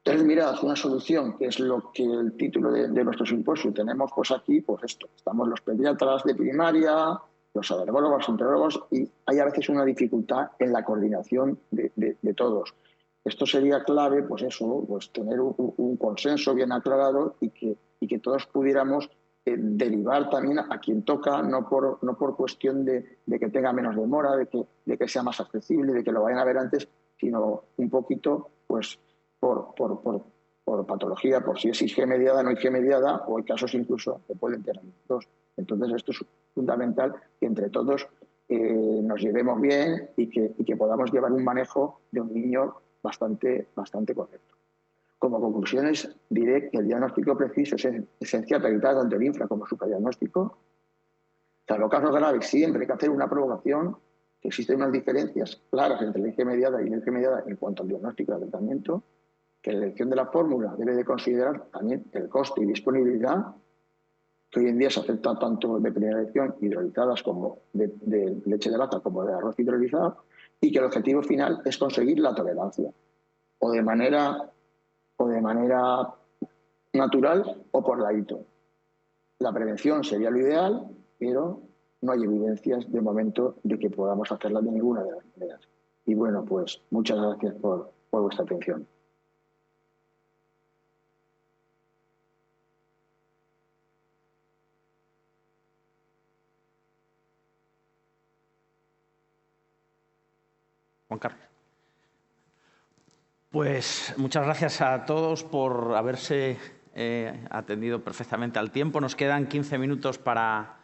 Entonces, mirad, una solución, que es lo que el título de nuestro simposio tenemos, pues aquí, pues esto, estamos los pediatras de primaria, los alergólogos, enterólogos, y hay a veces una dificultad en la coordinación de todos. Esto sería clave, pues eso, pues tener un consenso bien aclarado y que todos pudiéramos derivar también a quien toca, no por cuestión de que tenga menos demora, de que sea más accesible, de que lo vayan a ver antes, sino un poquito, pues, por patología, por si es IG mediada, no IG mediada, o hay casos incluso que pueden tener dos. Entonces, esto es fundamental, que entre todos nos llevemos bien y que podamos llevar un manejo de un niño bastante correcto. Como conclusiones, diré que el diagnóstico preciso es esencial para evitar tanto el infra como el supradiagnóstico. En los casos graves siempre hay que hacer una provocación, que existen unas diferencias claras entre la IG mediada y la IG mediada en cuanto al diagnóstico y al tratamiento, que la elección de la fórmula debe de considerar también el coste y disponibilidad, que hoy en día se acepta tanto de primera elección hidrolizadas como de leche de vaca como de arroz hidrolizado, y que el objetivo final es conseguir la tolerancia, o de manera natural o por ladito. La prevención sería lo ideal, pero no hay evidencias de momento de que podamos hacerla de ninguna de las maneras. Y bueno, pues muchas gracias por vuestra atención. Juan Carlos. Pues muchas gracias a todos por haberse atendido perfectamente al tiempo. Nos quedan 15 minutos para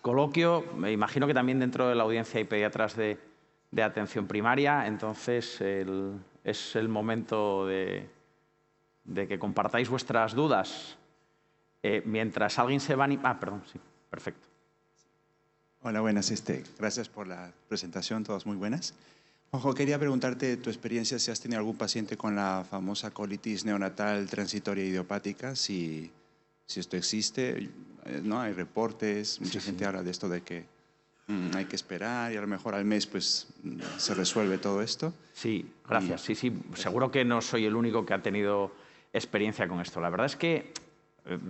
coloquio. Me imagino que también dentro de la audiencia hay pediatras de atención primaria. Entonces, es el momento de que compartáis vuestras dudas. Mientras alguien se va a... perdón, sí, perfecto. Hola, buenas. Gracias por la presentación, todas muy buenas. Ojo, quería preguntarte tu experiencia, si has tenido algún paciente con la famosa colitis neonatal transitoria idiopática, si esto existe, ¿no? Hay reportes, mucha gente habla de esto de que hay que esperar y a lo mejor al mes pues se resuelve todo esto. Sí, gracias. Sí, sí, seguro que no soy el único que ha tenido experiencia con esto. La verdad es que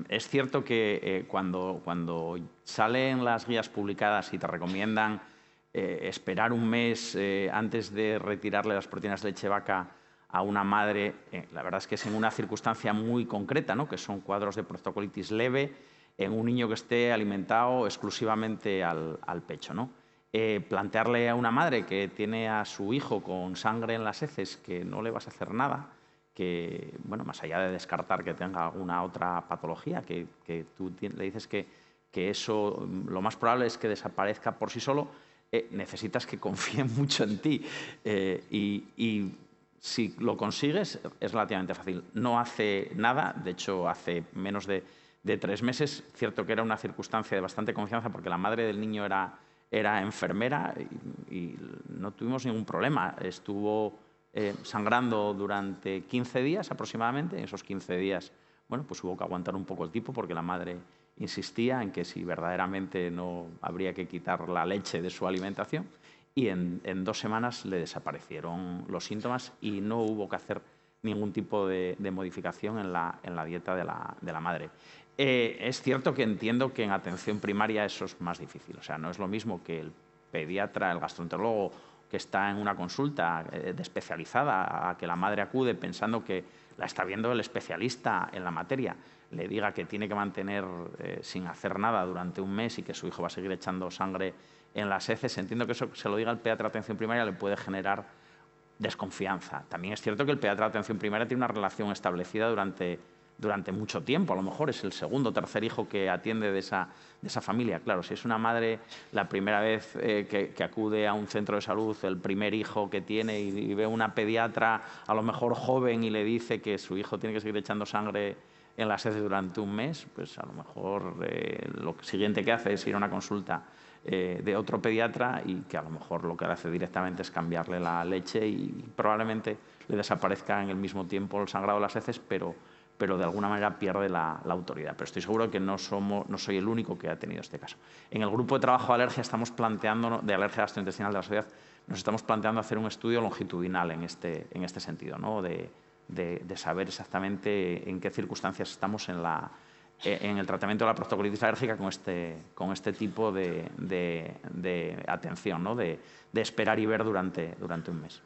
es cierto que cuando salen las guías publicadas y te recomiendan esperar un mes antes de retirarle las proteínas de leche de vaca a una madre, la verdad es que es en una circunstancia muy concreta, ¿no? Que son cuadros de proctocolitis leve en un niño que esté alimentado exclusivamente al pecho, ¿no? Plantearle a una madre que tiene a su hijo con sangre en las heces que no le vas a hacer nada, que, bueno, más allá de descartar que tenga alguna otra patología, que tú le dices que eso lo más probable es que desaparezca por sí solo, necesitas que confíe mucho en ti. Y si lo consigues, es relativamente fácil. No hace nada, de hecho, hace menos de 3 meses, cierto que era una circunstancia de bastante confianza porque la madre del niño era enfermera y no tuvimos ningún problema. Estuvo sangrando durante 15 días aproximadamente. En esos 15 días, bueno, pues hubo que aguantar un poco el tipo porque la madre insistía en que si verdaderamente no habría que quitar la leche de su alimentación. Y en 2 semanas le desaparecieron los síntomas y no hubo que hacer ningún tipo de modificación en la dieta de la madre. Es cierto que entiendo que en atención primaria eso es más difícil. O sea, no es lo mismo que el pediatra, el gastroenterólogo que está en una consulta especializada a que la madre acude pensando que la está viendo el especialista en la materia, le diga que tiene que mantener sin hacer nada durante un mes y que su hijo va a seguir echando sangre en las heces. Entiendo que eso se lo diga el pediatra de atención primaria le puede generar desconfianza. También es cierto que el pediatra de atención primaria tiene una relación establecida durante mucho tiempo. A lo mejor es el segundo o tercer hijo que atiende de esa familia. Claro, si es una madre la primera vez que acude a un centro de salud, el primer hijo que tiene y ve una pediatra a lo mejor joven y le dice que su hijo tiene que seguir echando sangre en las heces durante un mes, pues a lo mejor lo siguiente que hace es ir a una consulta de otro pediatra y que a lo mejor lo que hace directamente es cambiarle la leche y probablemente le desaparezca en el mismo tiempo el sangrado de las heces, pero de alguna manera pierde la autoridad. Pero estoy seguro que no soy el único que ha tenido este caso. En el grupo de trabajo de alergia estamos planteando, de alergia gastrointestinal de la sociedad, nos estamos planteando hacer un estudio longitudinal en este sentido, ¿no? de saber exactamente en qué circunstancias estamos en el tratamiento de la proctocolitis alérgica con este tipo de atención, ¿no? de esperar y ver durante un mes.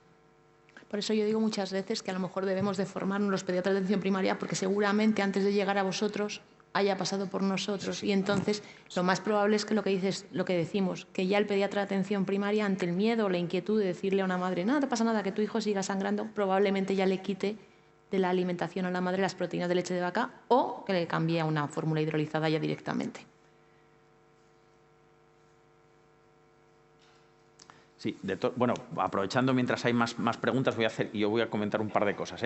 Por eso yo digo muchas veces que a lo mejor debemos de formarnos los pediatras de atención primaria porque seguramente antes de llegar a vosotros haya pasado por nosotros y entonces lo más probable es que lo que decimos, que ya el pediatra de atención primaria ante el miedo o la inquietud de decirle a una madre no te pasa nada, que tu hijo siga sangrando, probablemente ya le quite de la alimentación a la madre las proteínas de leche de vaca o que le cambie a una fórmula hidrolizada ya directamente. Sí, bueno, aprovechando mientras hay más preguntas, yo voy a comentar un par de cosas,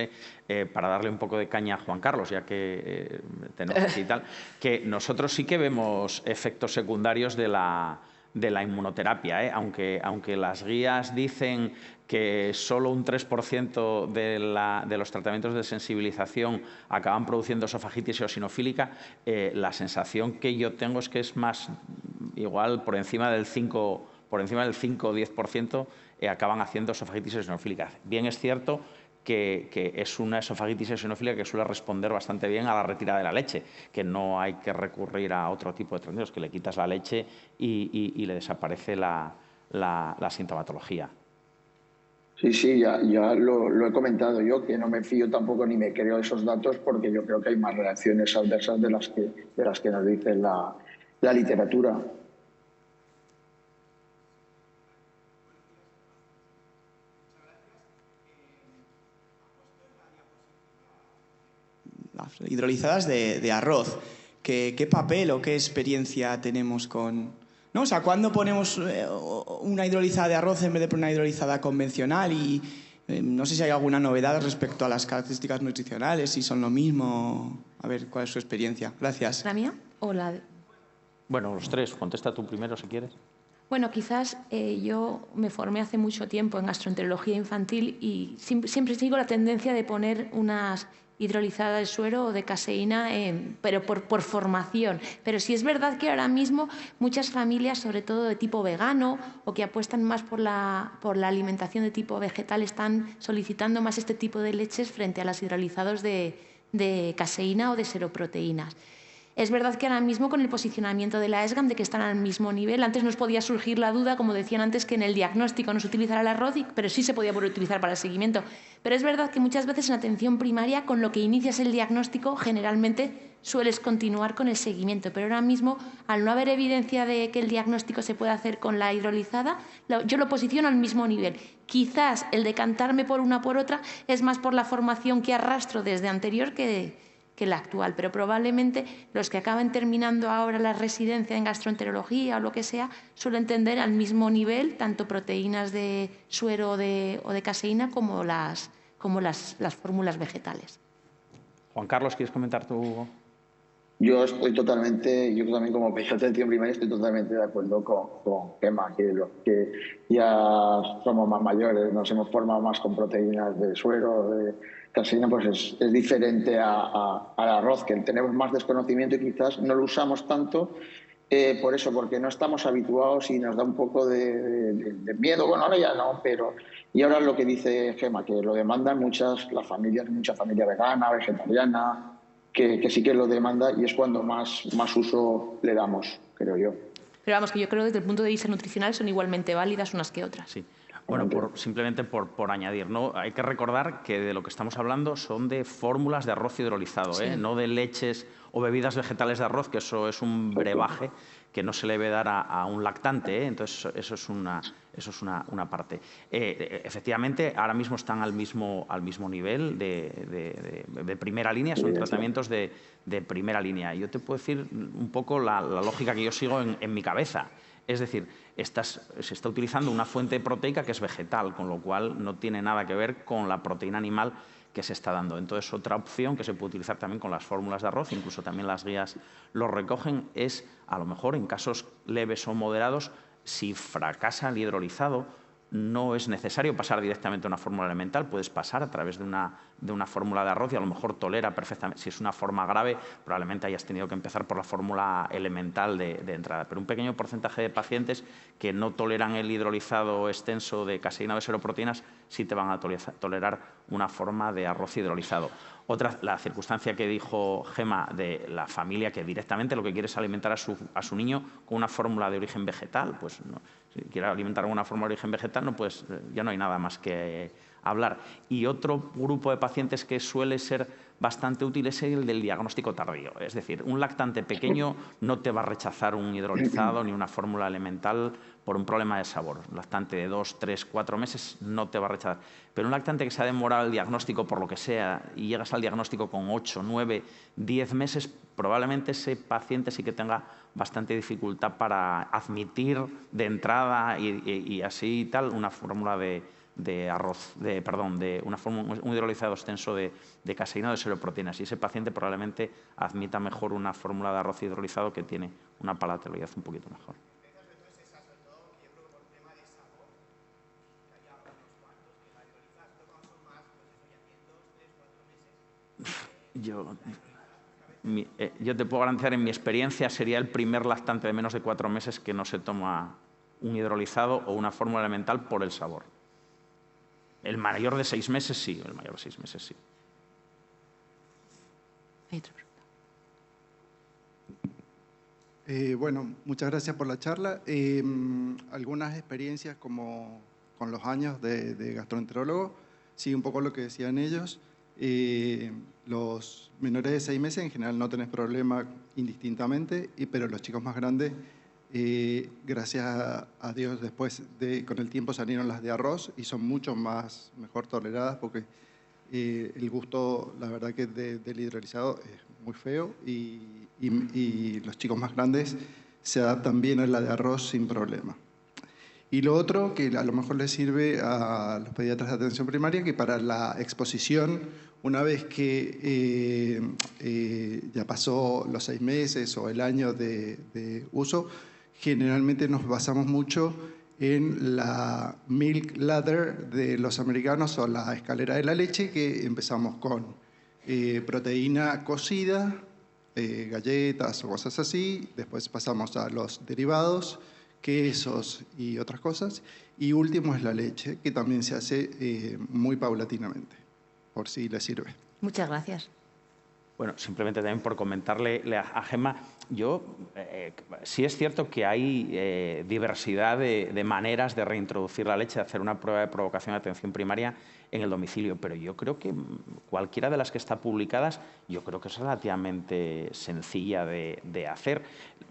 para darle un poco de caña a Juan Carlos, ya que tenemos aquí y tal, que nosotros sí que vemos efectos secundarios de la inmunoterapia, aunque las guías dicen que solo un 3% de los tratamientos de sensibilización acaban produciendo esofagitis eosinofílica, la sensación que yo tengo es que es más igual por encima del 5 o 10% acaban haciendo esofagitis eosinofílica. Bien es cierto que es una esofagitis eosinofílica que suele responder bastante bien a la retirada de la leche, que no hay que recurrir a otro tipo de tratamientos, que le quitas la leche y le desaparece la sintomatología. Sí, ya lo he comentado yo, que no me fío tampoco ni me creo esos datos porque yo creo que hay más reacciones adversas de las que nos dice la literatura. Hidrolizadas de arroz. ¿Qué papel o qué experiencia tenemos con...? ¿No? O sea, ¿cuándo ponemos una hidrolizada de arroz en vez de poner una hidrolizada convencional? Y no sé si hay alguna novedad respecto a las características nutricionales, si son lo mismo. A ver, ¿cuál es su experiencia? Gracias. ¿La mía o la de...? Bueno, los tres. Contesta tú primero, si quieres. Bueno, quizás yo me formé hace mucho tiempo en gastroenterología infantil y siempre sigo la tendencia de poner unas hidrolizada de suero o de caseína, pero por formación. Pero sí es verdad que ahora mismo muchas familias, sobre todo de tipo vegano o que apuestan más por la alimentación de tipo vegetal, están solicitando más este tipo de leches frente a las hidrolizados de caseína o de seroproteínas. Es verdad que ahora mismo con el posicionamiento de la ESGAM, de que están al mismo nivel, antes nos podía surgir la duda, como decían antes, que en el diagnóstico no se utilizará el arroz, pero sí se podía poder utilizar para el seguimiento. Pero es verdad que muchas veces en atención primaria, con lo que inicias el diagnóstico, generalmente sueles continuar con el seguimiento. Pero ahora mismo, al no haber evidencia de que el diagnóstico se puede hacer con la hidrolizada, yo lo posiciono al mismo nivel. Quizás el decantarme por una por otra es más por la formación que arrastro desde anterior que la actual, pero probablemente los que acaban terminando ahora la residencia en gastroenterología o lo que sea, suelen tender al mismo nivel, tanto proteínas de suero o de caseína como las fórmulas vegetales. Juan Carlos, ¿quieres comentar tú? Yo también como pediatra de atención primaria estoy totalmente de acuerdo con Gemma, que los que ya somos más mayores, nos hemos formado más con proteínas de suero, de caseína, pues es diferente al arroz, que tenemos más desconocimiento y quizás no lo usamos tanto por eso, porque no estamos habituados y nos da un poco de miedo. Bueno, ahora ya no, pero... Y ahora lo que dice Gemma, que lo demandan mucha familia vegana, vegetariana, que sí que lo demanda y es cuando más uso le damos, creo yo. Pero vamos, que yo creo que desde el punto de vista nutricional son igualmente válidas unas que otras. Sí. Bueno, simplemente por añadir, ¿no? Hay que recordar que de lo que estamos hablando son de fórmulas de arroz hidrolizado, sí. No de leches o bebidas vegetales de arroz, que eso es un brebaje que no se le debe dar a un lactante, Entonces, eso es una parte. Efectivamente, ahora mismo están al mismo nivel de primera línea, son tratamientos de primera línea. Yo te puedo decir un poco la lógica que yo sigo en mi cabeza. Es decir, se está utilizando una fuente proteica que es vegetal, con lo cual no tiene nada que ver con la proteína animal que se está dando. Entonces, otra opción que se puede utilizar también con las fórmulas de arroz, incluso también las guías lo recogen, es a lo mejor en casos leves o moderados, si fracasa el hidrolizado, no es necesario pasar directamente a una fórmula elemental, puedes pasar a través de una fórmula de arroz y a lo mejor tolera perfectamente. Si es una forma grave, probablemente hayas tenido que empezar por la fórmula elemental de entrada. Pero un pequeño porcentaje de pacientes que no toleran el hidrolizado extenso de caseína o de seroproteínas sí te van a tolerar una forma de arroz hidrolizado. Otra, la circunstancia que dijo Gemma de la familia que directamente lo que quiere es alimentar a su niño con una fórmula de origen vegetal, pues no, si quiere alimentar con una fórmula de origen vegetal, no, pues ya no hay nada más que hablar. Y otro grupo de pacientes que suele ser bastante útil es el del diagnóstico tardío. Es decir, un lactante pequeño no te va a rechazar un hidrolizado ni una fórmula elemental por un problema de sabor. Un lactante de 2, 3, 4 meses no te va a rechazar. Pero un lactante que se ha demorado el diagnóstico por lo que sea y llegas al diagnóstico con 8, 9, 10 meses, probablemente ese paciente sí que tenga bastante dificultad para admitir de entrada y así y tal una fórmula un hidrolizado extenso de caseína o de seroproteínas. Y ese paciente probablemente admita mejor una fórmula de arroz hidrolizado que tiene una palatabilidad un poquito mejor. Yo te puedo garantizar, en mi experiencia, sería el primer lactante de menos de 4 meses que no se toma un hidrolizado o una fórmula elemental por el sabor. El mayor de 6 meses sí, Bueno, muchas gracias por la charla. Algunas experiencias como con los años de gastroenterólogo, sí, un poco lo que decían ellos. Los menores de 6 meses en general no tenés problema indistintamente, pero los chicos más grandes, gracias a Dios, después con el tiempo salieron las de arroz y son mucho mejor toleradas porque el gusto, la verdad que del hidrolizado es muy feo y los chicos más grandes se adaptan bien a la de arroz sin problema. Y lo otro que a lo mejor les sirve a los pediatras de atención primaria, que para la exposición, una vez que ya pasó los 6 meses o el año de uso, generalmente nos basamos mucho en la milk ladder de los americanos o la escalera de la leche, que empezamos con proteína cocida, galletas o cosas así. Después pasamos a los derivados, quesos y otras cosas. Y último es la leche, que también se hace muy paulatinamente, por si le sirve. Muchas gracias. Bueno, simplemente también por comentarle a Gemma, sí es cierto que hay diversidad de maneras de reintroducir la leche, de hacer una prueba de provocación de atención primaria en el domicilio, pero yo creo que cualquiera de las que está publicadas, yo creo que es relativamente sencilla de hacer.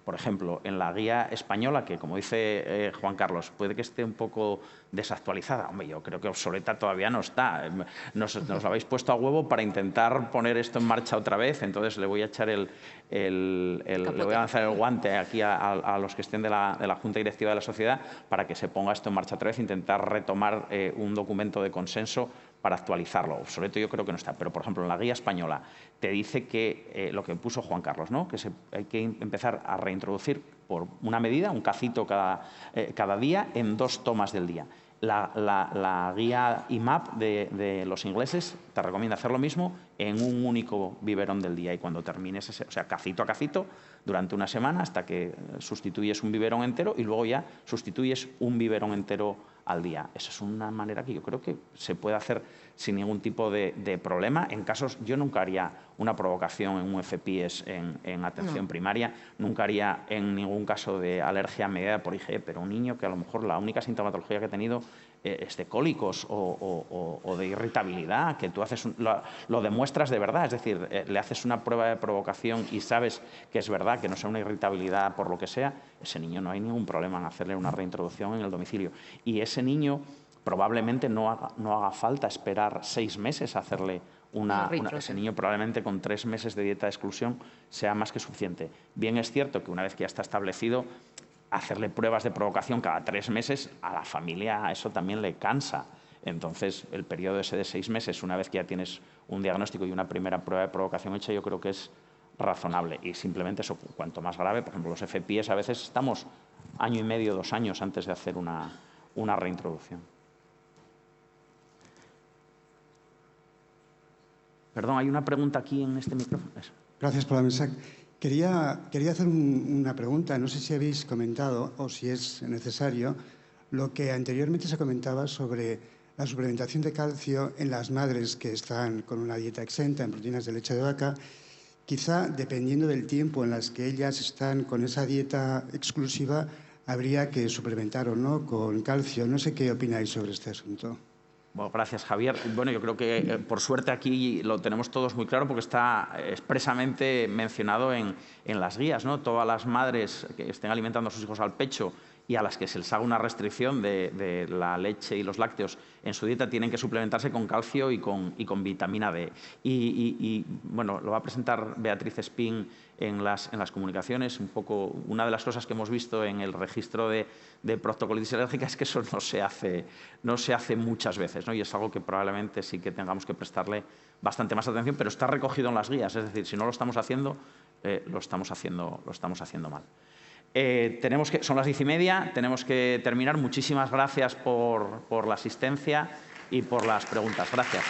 Por ejemplo, en la guía española, que como dice Juan Carlos, puede que esté un poco desactualizada. Hombre, yo creo que obsoleta todavía no está. Nos lo habéis puesto a huevo para intentar poner esto en marcha otra vez, entonces le voy a echar le voy a lanzar el guante aquí a los que estén de la Junta Directiva de la Sociedad para que se ponga esto en marcha otra vez, intentar retomar un documento de consenso para actualizarlo. Obsoleto yo creo que no está, pero por ejemplo en la guía española te dice que lo que puso Juan Carlos, ¿no? Que hay que empezar a reintroducir por una medida, un cacito cada día en 2 tomas del día. La guía IMAP de los ingleses te recomienda hacer lo mismo en un único biberón del día y cuando termines ese, o sea, cacito a cacito durante una semana hasta que sustituyes un biberón entero y luego ya sustituyes un biberón entero al día. Esa es una manera que yo creo que se puede hacer sin ningún tipo de problema. En casos, yo nunca haría una provocación en un FPIES en atención primaria, nunca haría en ningún caso de alergia mediada por IgE, pero un niño que a lo mejor la única sintomatología que ha tenido es de cólicos o de irritabilidad, que tú haces lo demuestras de verdad, es decir, le haces una prueba de provocación y sabes que es verdad, que no sea una irritabilidad por lo que sea, ese niño no hay ningún problema en hacerle una reintroducción en el domicilio. Y ese niño probablemente no haga falta esperar 6 meses a hacerle ese niño probablemente con 3 meses de dieta de exclusión sea más que suficiente. Bien es cierto que una vez que ya está establecido, hacerle pruebas de provocación cada 3 meses, a la familia eso también le cansa. Entonces, el periodo ese de 6 meses, una vez que ya tienes un diagnóstico y una primera prueba de provocación hecha, yo creo que es razonable. Y simplemente eso, cuanto más grave, por ejemplo, los FPIES a veces estamos 1 año y medio, 2 años antes de hacer una reintroducción. Perdón, hay una pregunta aquí en este micrófono. Eso. Gracias por la mensaje. Quería hacer una pregunta. No sé si habéis comentado o si es necesario lo que anteriormente se comentaba sobre la suplementación de calcio en las madres que están con una dieta exenta en proteínas de leche de vaca. Quizá, dependiendo del tiempo en las que ellas están con esa dieta exclusiva, habría que suplementar o no con calcio. No sé qué opináis sobre este asunto. Bueno, gracias, Javier. Bueno, yo creo que por suerte aquí lo tenemos todos muy claro porque está expresamente mencionado en las guías, ¿no? Todas las madres que estén alimentando a sus hijos al pecho y a las que se les haga una restricción de la leche y los lácteos en su dieta tienen que suplementarse con calcio y con vitamina D. Y bueno, lo va a presentar Beatriz Espín en las comunicaciones. Un poco, una de las cosas que hemos visto en el registro de proctocolitis alérgica es que eso no se hace muchas veces, ¿no? Y es algo que probablemente sí que tengamos que prestarle bastante más atención, pero está recogido en las guías. Es decir, si no lo estamos haciendo, lo estamos haciendo mal. Son las 10:30, tenemos que terminar. Muchísimas gracias por la asistencia y por las preguntas. Gracias.